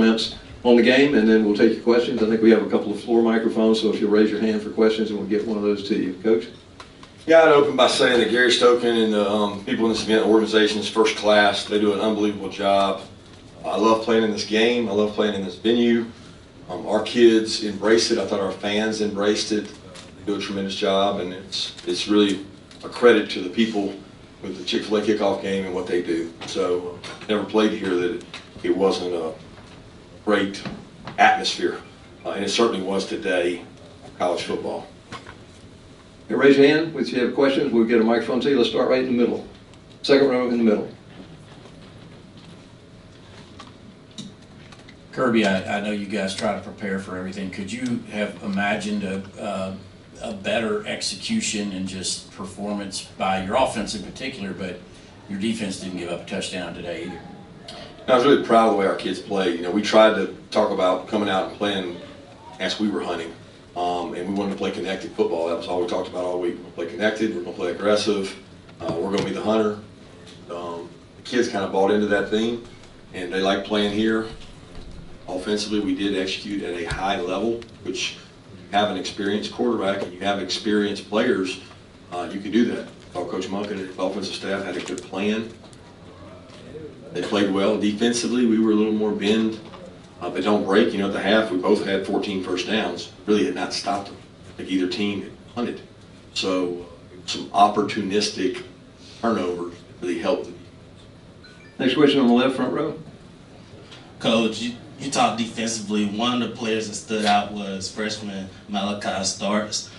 comments on the game, and then we'll take your questions. I think we have a couple of floor microphones, so if you'll raise your hand for questions, and we'll get one of those to you. Coach? Yeah, I'd open by saying that Gary Stoken and the people in this event organization is first class. They do an unbelievable job. I love playing in this game. I love playing in this venue. Our kids embrace it. I thought our fans embraced it. They do a tremendous job, and it's really a credit to the people with the Chick-fil-A kickoff game and what they do. So never played here that it wasn't a great atmosphere, and it certainly was today, college football. Hey, raise your hand if you have questions. We'll get a microphone to you. Let's start right in the middle. Second row in the middle. Kirby, I know you guys try to prepare for everything. Could you have imagined a better execution and just performance by your offense in particular, but your defense didn't give up a touchdown today either? I was really proud of the way our kids played. You know, we tried to talk about coming out and playing as we were hunting, and we wanted to play connected football. That was all we talked about all week. We're going to play connected. We're going to play aggressive. We're going to be the hunter. The kids kind of bought into that theme, and they like playing here. Offensively, we did execute at a high level, which you have an experienced quarterback and you have experienced players, you can do that. Coach Monk and his offensive staff had a good plan. They played well. Defensively, we were a little more bend, but don't break. You know, at the half, we both had 14 first downs. Really had not stopped them. I think either team had hunted. So some opportunistic turnovers really helped them. Next question on the left front row. Coach, you talked defensively. One of the players that stood out was freshman Malachi Starks.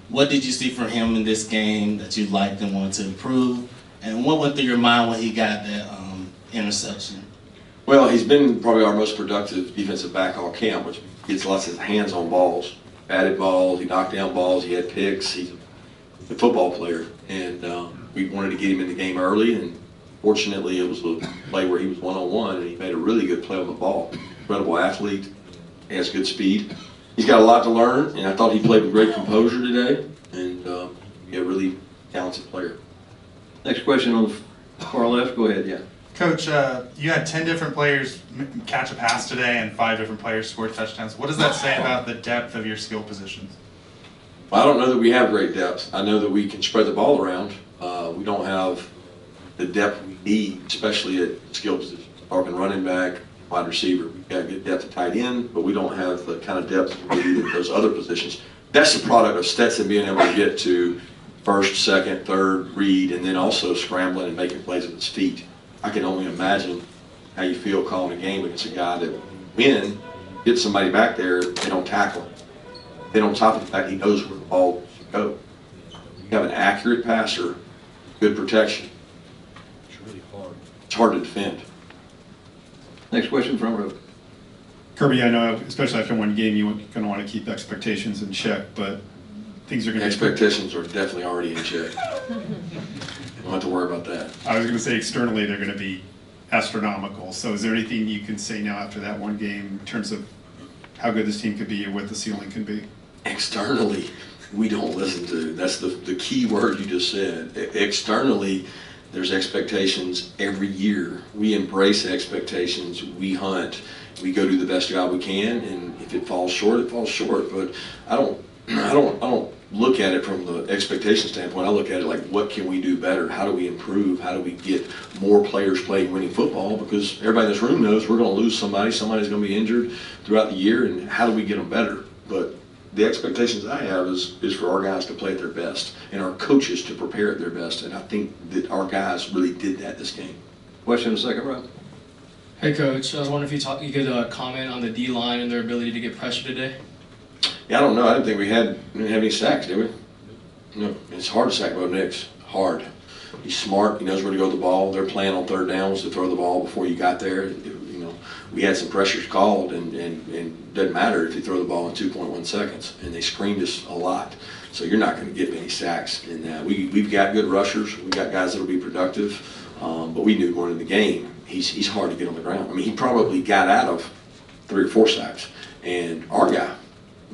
What did you see from him in this game that you liked and wanted to improve? And what went through your mind when he got that interception? Well, he's been probably our most productive defensive back all camp, which gets lots of hands on balls, batted balls, he knocked down balls, he had picks. He's a football player, and we wanted to get him in the game early, and fortunately, it was a play where he was one-on-one, and he made a really good play on the ball. Incredible athlete, he has good speed. He's got a lot to learn, and I thought he played with great composure today, and a really talented player. Next question on the far left. Go ahead, yeah. Coach, you had 10 different players catch a pass today and 5 different players score touchdowns. What does that say about the depth of your skill positions? Well, I don't know that we have great depth. I know that we can spread the ball around. We don't have the depth we need, especially at skill positions. Talking running back, wide receiver. We've got good depth at tight end, but we don't have the kind of depth we need at those other positions. That's the product of Stetson being able to get to first, second, third, read, and then also scrambling and making plays with his feet. I can only imagine how you feel calling a game against a guy that win, get somebody back there, they don't tackle him. Then on top of the fact he knows where the ball should go. You have an accurate passer, good protection. It's hard to defend. Next question, front row. Kirby, I know, especially after one game, you're going to want to keep expectations in check, but things are going to Expectations are definitely already in check. Don't have to worry about that. I was going to say externally they're going to be astronomical. So is there anything you can say now after that one game in terms of how good this team could be or what the ceiling can be? Externally, we don't listen to. That's the key word you just said. Externally, there's expectations every year. We embrace expectations. We hunt. We go do the best job we can, and if it falls short, it falls short. But I don't look at it from the expectation standpoint. I look at it like, what can we do better? How do we improve? How do we get more players playing winning football? Because everybody in this room knows we're going to lose somebody. Somebody's going to be injured throughout the year, and how do we get them better? But the expectations I have is for our guys to play at their best and our coaches to prepare at their best, and I think that our guys really did that this game. Question in the second row. Hey Coach, I was wondering if you could comment on the D-line and their ability to get pressure today. Yeah, I don't know. I didn't think we didn't have any sacks, did we? No, it's hard to sack Bo Nix. Hard. He's smart. He knows where to go with the ball. Their plan on third downs to throw the ball before you got there. You know, we had some pressures called, and it doesn't matter if you throw the ball in 2.1 seconds. And they screened us a lot. So you're not going to get many sacks in that. We've got good rushers. We've got guys that will be productive. But we knew going into the game, he's hard to get on the ground. I mean, he probably got out of 3 or 4 sacks. And our guy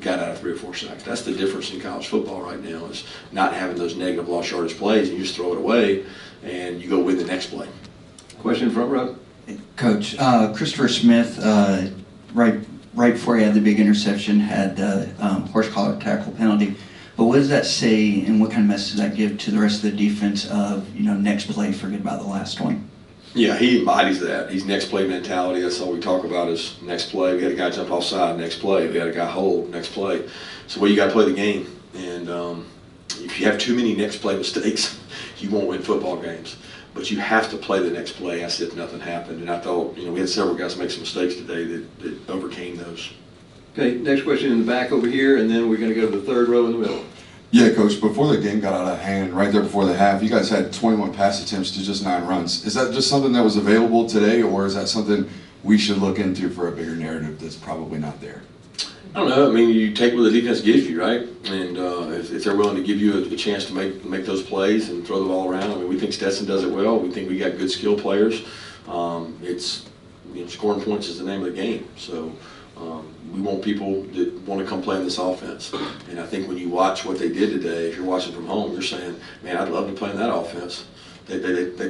got out of 3 or 4 sacks. That's the difference in college football right now, is not having those negative lost yardage plays, and you just throw it away and you go win the next play. Question front row. Coach, Christopher Smith, right before he had the big interception, had the horse collar tackle penalty. But what does that say, and what kind of message does that give to the rest of the defense of, next play, forget about the last one? Yeah, he embodies that. He's next play mentality. That's all we talk about is next play. We had a guy jump offside, next play. We had a guy hold, next play. So, well, you got to play the game. And if you have too many next play mistakes, you won't win football games. But you have to play the next play as if nothing happened. And I thought, we had several guys make some mistakes today that overcame those. Okay, next question in the back over here, and then we're going to go to the third row in the middle. Yeah, Coach, before the game got out of hand, right there before the half, you guys had 21 pass attempts to just 9 runs. Is that just something that was available today, or is that something we should look into for a bigger narrative that's probably not there? I don't know. I mean, you take what the defense gives you, right? And if they're willing to give you a chance to make those plays and throw the ball around, I mean, we think Stetson does it well. We think we got good skill players. Scoring points is the name of the game. So we want people that want to come play in this offense. And I think when you watch what they did today, if you're watching from home, you're saying, man, I'd love to play in that offense. They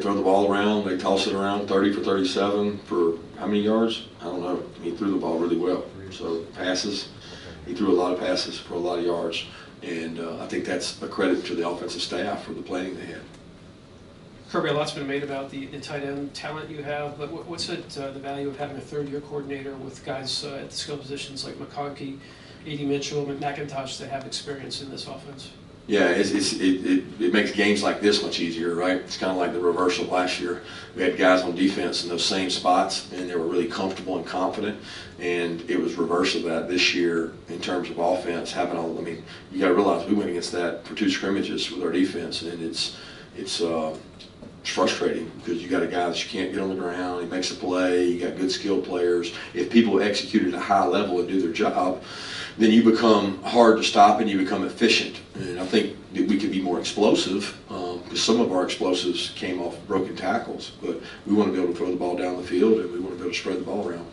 throw the ball around, they toss it around 30 for 37 for how many yards? I don't know. He threw the ball really well. So passes, he threw a lot of passes for a lot of yards. And I think that's a credit to the offensive staff for the planning they had. Kirby, a lot's been made about the tight end talent you have, but what's the value of having a third-year coordinator with guys at the skill positions like McConkey, A.D. Mitchell, and McIntosh that have experience in this offense? Yeah, it makes games like this much easier, right? It's kind of like the reverse of last year. We had guys on defense in those same spots, and they were really comfortable and confident, and it was reverse of that this year in terms of offense. You got to realize we went against that for 2 scrimmages with our defense, and it's frustrating because you got a guy that you can't get on the ground. He makes a play. You got good skilled players. If people execute at a high level and do their job, then you become hard to stop and you become efficient. And I think that we could be more explosive because some of our explosives came off broken tackles. But we want to be able to throw the ball down the field and we want to be able to spread the ball around.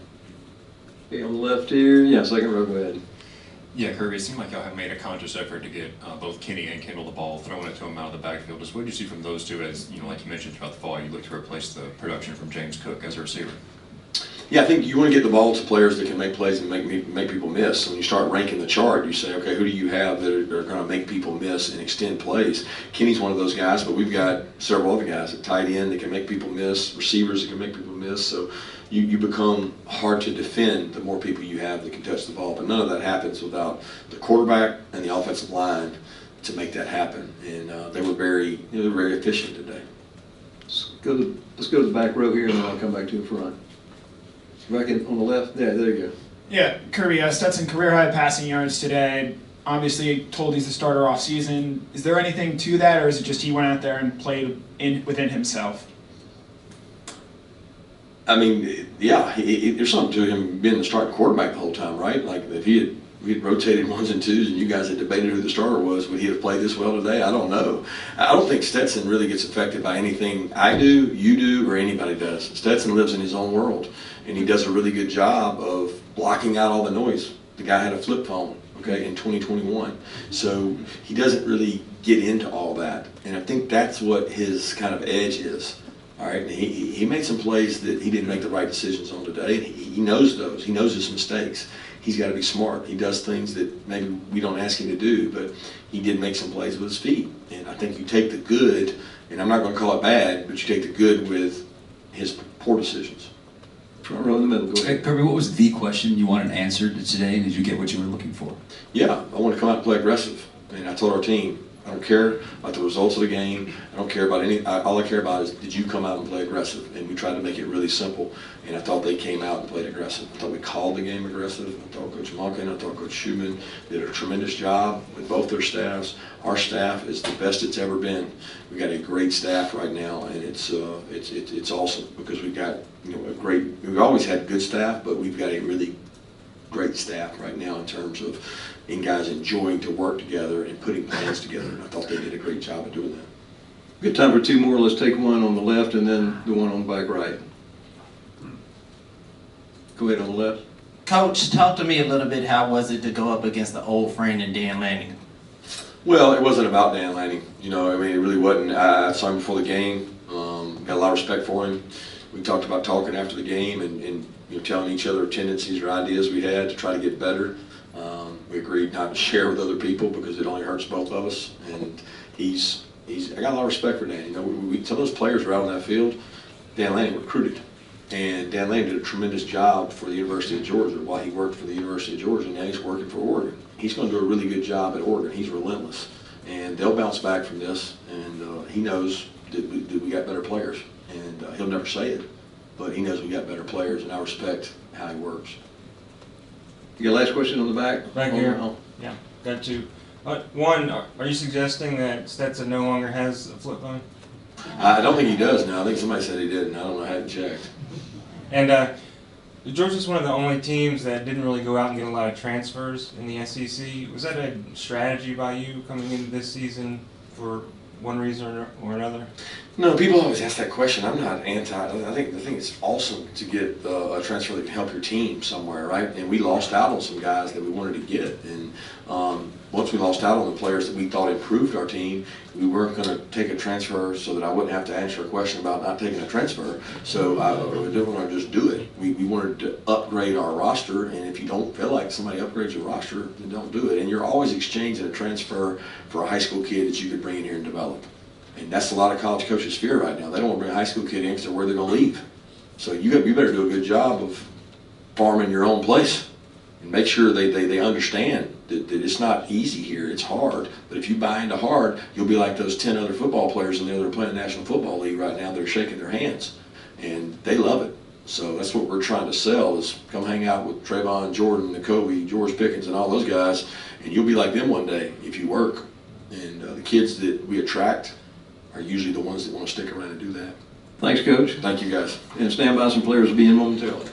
Okay, on the left here, yeah, second row, go ahead. Yeah, Kirby, it seemed like y'all have made a conscious effort to get both Kenny and Kendall the ball, throwing it to him out of the backfield. Just what did you see from those two as, like you mentioned throughout the fall, you look to replace the production from James Cook as a receiver? Yeah, I think you want to get the ball to players that can make plays and make people miss. When you start ranking the chart, you say, okay, who do you have that are going to make people miss and extend plays? Kenny's one of those guys, but we've got several other guys at tight end that can make people miss, receivers that can make people miss. So you become hard to defend the more people you have that can touch the ball. But none of that happens without the quarterback and the offensive line to make that happen. And they were very efficient today. Let's go to the back row here, and then I'll come back to the front. Back on the left, there you go. Yeah, Kirby, Stetson career high passing yards today. Obviously told he's the starter off season. Is there anything to that, or is it just he went out there and played within himself? I mean, yeah, there's something to him being the starting quarterback the whole time, right? Like if we had rotated 1s and 2s and you guys had debated who the starter was, would he have played this well today? I don't know. I don't think Stetson really gets affected by anything I do, you do, or anybody does. Stetson lives in his own world, and he does a really good job of blocking out all the noise. The guy had a flip phone, okay, in 2021. So he doesn't really get into all that, and I think that's what his kind of edge is. All right, he made some plays that he didn't make the right decisions on today. He knows those. He knows his mistakes. He's got to be smart. He does things that maybe we don't ask him to do, but he did make some plays with his feet. And I think you take the good, and I'm not going to call it bad, but you take the good with his poor decisions. Front row in the middle, go ahead. Hey, Kirby, what was the question you wanted answered today? Did you get what you were looking for? Yeah, I want to come out and play aggressive. And I told our team, I don't care about the results of the game. I don't care about all I care about is did you come out and play aggressive? And we tried to make it really simple. And I thought they came out and played aggressive. I thought we called the game aggressive. I thought Coach Monken, I thought Coach Schumann did a tremendous job with both their staffs. Our staff is the best it's ever been. We got a great staff right now, and it's awesome because we've got we've always had good staff, but we've got a really great staff right now in terms of guys enjoying to work together and putting plans together, and I thought they did a great job of doing that. Good time for 2 more. Let's take one on the left and then the one on the back right. Go ahead on the left. Coach, talk to me a little bit. How was it to go up against the old friend in Dan Lanning? Well, it wasn't about Dan Lanning. It really wasn't. I saw him before the game. Got a lot of respect for him. We talked about talking after the game and telling each other tendencies or ideas we had to try to get better. We agreed not to share with other people because it only hurts both of us. And I got a lot of respect for Dan. Some of those players were out on that field. Dan Lanning recruited, and Dan Lanning did a tremendous job for the University of Georgia while he worked for the University of Georgia. Now he's working for Oregon. He's going to do a really good job at Oregon. He's relentless, and they'll bounce back from this. And he knows that we got better players, and he'll never say it, but he knows we got better players, and I respect how he works. You got a last question on the back? Back here. Yeah, got two. One, are you suggesting that Stetson no longer has a flip phone? I don't think he does now. I think somebody said he did, and I don't know. I haven't checked. And Georgia's one of the only teams that didn't really go out and get a lot of transfers in the SEC. Was that a strategy by you coming into this season for one reason or another? No, people always ask that question. I'm not anti. I think it's awesome to get a transfer that can help your team somewhere, right? And we lost out on some guys that we wanted to get. And once we lost out on the players that we thought improved our team, we weren't going to take a transfer so that I wouldn't have to answer a question about not taking a transfer. So we didn't want to just do it. We wanted to upgrade our roster, and if you don't feel like somebody upgrades your roster, then don't do it. And you're always exchanging a transfer for a high school kid that you could bring in here and develop. And that's a lot of college coaches' fear right now. They don't want to bring a high school kid in because they're worried they're going to leave. So you better do a good job of farming your own place and make sure they understand that it's not easy here. It's hard. But if you buy into hard, you'll be like those 10 other football players in there that are playing the National Football League right now. They're shaking their hands. And they love it. So that's what we're trying to sell is come hang out with Trayvon, Jordan, N'Kobe, George Pickens, and all those guys. And you'll be like them one day if you work. And the kids that we attract are usually the ones that want to stick around and do that. Thanks, Coach. Thank you, guys. And stand by, some players will be in momentarily.